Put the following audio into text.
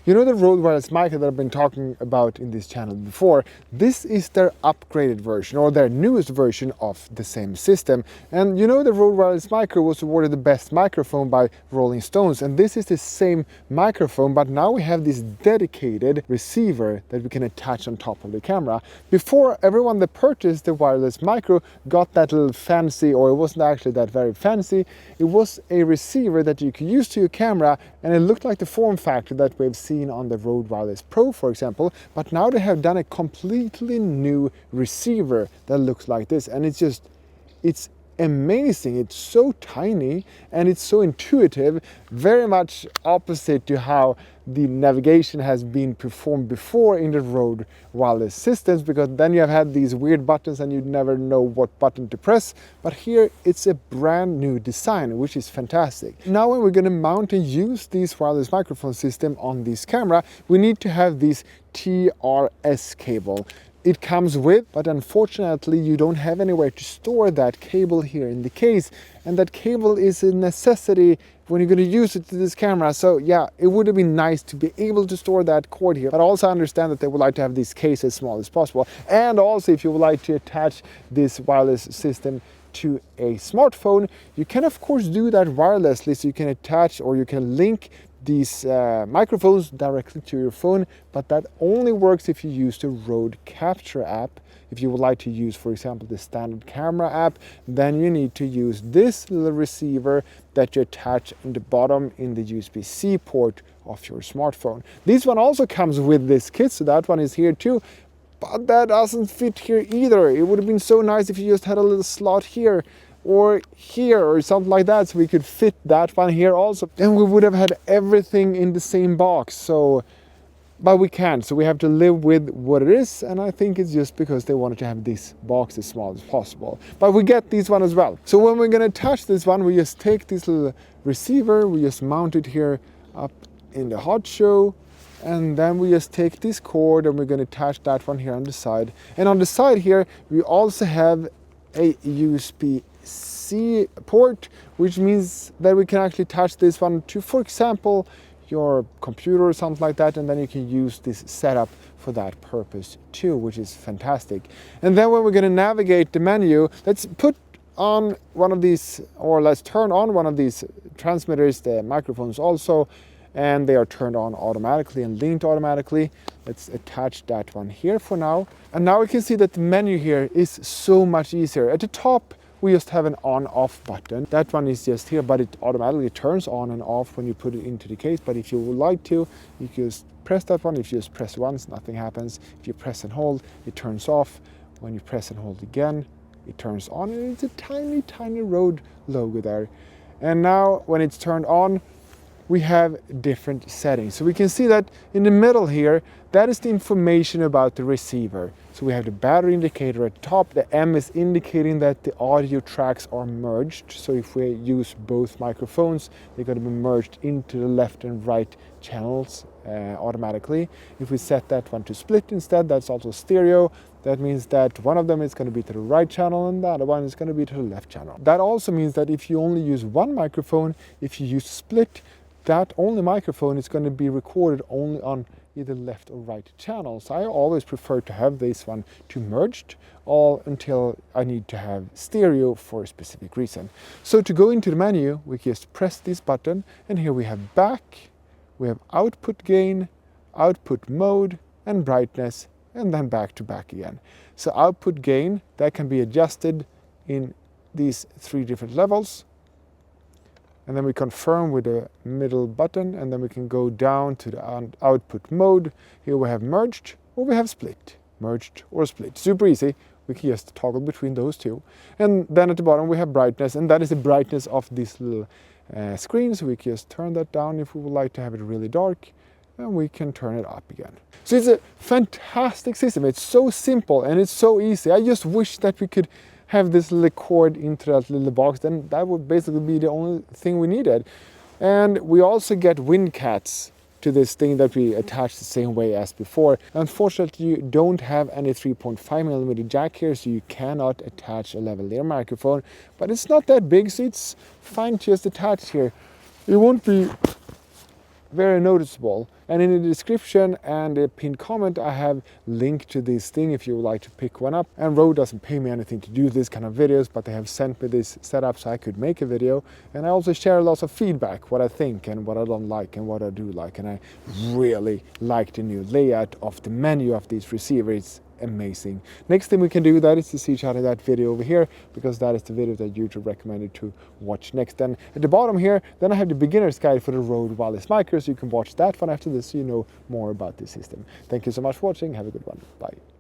You know the Rode wireless mic that I've been talking about in this channel before? This is their upgraded version, or their newest version of the same system. And you know the Rode wireless mic was awarded the best microphone by Rolling Stones, and this is the same microphone, but now we have this dedicated receiver that we can attach on top of the camera. Before, everyone that purchased the wireless micro got that little fancy, or it wasn't actually that very fancy, it was a receiver that you could use to your camera, and it looked like the form factor that we've seen on the Rode Wireless Pro, for example. But now they have done a completely new receiver that looks like this, and it's amazing. It's so tiny and it's so intuitive, very much opposite to how the navigation has been performed before in the Rode wireless systems, because then you have had these weird buttons and you never know what button to press. But here it's a brand new design, which is fantastic. Now when we're going to mount and use this wireless microphone system on this camera, we need to have this TRS cable. It comes with, but unfortunately you don't have anywhere to store that cable here in the case, and that cable is a necessity when you're going to use it to this camera. So yeah, it would have been nice to be able to store that cord here, but also understand that they would like to have this case as small as possible. And also, if you would like to attach this wireless system to a smartphone, you can of course do that wirelessly, so you can attach or you can link these microphones directly to your phone, but that only works if you use the Rode Capture app. If you would like to use, for example, the standard camera app, then you need to use this little receiver that you attach in the bottom in the USB-C port of your smartphone. This one also comes with this kit, so that one is here too, but that doesn't fit here either. It would have been so nice if you just had a little slot here or here or something like that, so we could fit that one here also, and we would have had everything in the same box. But we can't, so we have to live with what it is, and I think it's just because they wanted to have this box as small as possible. But we get this one as well. So when we're going to attach this one, we just take this little receiver, we just mount it here up in the hot show, and then we just take this cord and we're going to attach that one here on the side. And on the side here we also have a USB-C port, which means that we can actually attach this one to, for example, your computer or something like that, and then you can use this setup for that purpose too, which is fantastic. And then when we're going to navigate the menu, let's put on one of these, or let's turn on one of these transmitters, the microphones also, and they are turned on automatically and linked automatically. Let's attach that one here for now. And now we can see that the menu here is so much easier. At the top, we just have an on-off button. That one is just here, but it automatically turns on and off when you put it into the case. But if you would like to, you can just press that one. If you just press once, nothing happens. If you press and hold, it turns off. When you press and hold again, it turns on, and it's a tiny, tiny Rode logo there. And now when it's turned on, we have different settings. So we can see that in the middle here, that is the information about the receiver. So we have the battery indicator at the top. The M is indicating that the audio tracks are merged. So if we use both microphones, they're going to be merged into the left and right channels automatically. If we set that one to split instead, that's also stereo. That means that one of them is going to be to the right channel and the other one is going to be to the left channel. That also means that if you only use one microphone, if you use split, that only microphone is going to be recorded only on either left or right channels. I always prefer to have this one to merged, all until I need to have stereo for a specific reason. So to go into the menu, we just press this button, and here we have back, we have output gain, output mode, and brightness, and then back to back again. So output gain, that can be adjusted in these 3 different levels. And then we confirm with the middle button, and then we can go down to the output mode. Here we have merged, or we have split. Merged or split. Super easy. We can just toggle between those two. And then at the bottom we have brightness, and that is the brightness of this little screen. So we can just turn that down if we would like to have it really dark, and we can turn it up again. So it's a fantastic system. It's so simple and it's so easy. I just wish that we could have this little cord into that little box, then that would basically be the only thing we needed. And we also get wind cats to this thing that we attach the same way as before. Unfortunately, you don't have any 3.5mm jack here, so you cannot attach a lavalier microphone, but it's not that big, so it's fine to just attach here. It won't be very noticeable. And in the description and the pinned comment I have linked to this thing if you would like to pick one up. And Rode doesn't pay me anything to do this kind of videos, but they have sent me this setup so I could make a video. And I also share lots of feedback, what I think and what I don't like and what I do like. And I really like the new layout of the menu of these receivers. Amazing. Next thing we can do that is to see each other that video over here, because that is the video that YouTube recommended to watch next. And at the bottom here, then I have the beginner's guide for the Rode wireless mic, so you can watch that one after this so you know more about this system. Thank you so much for watching. Have a good one. Bye.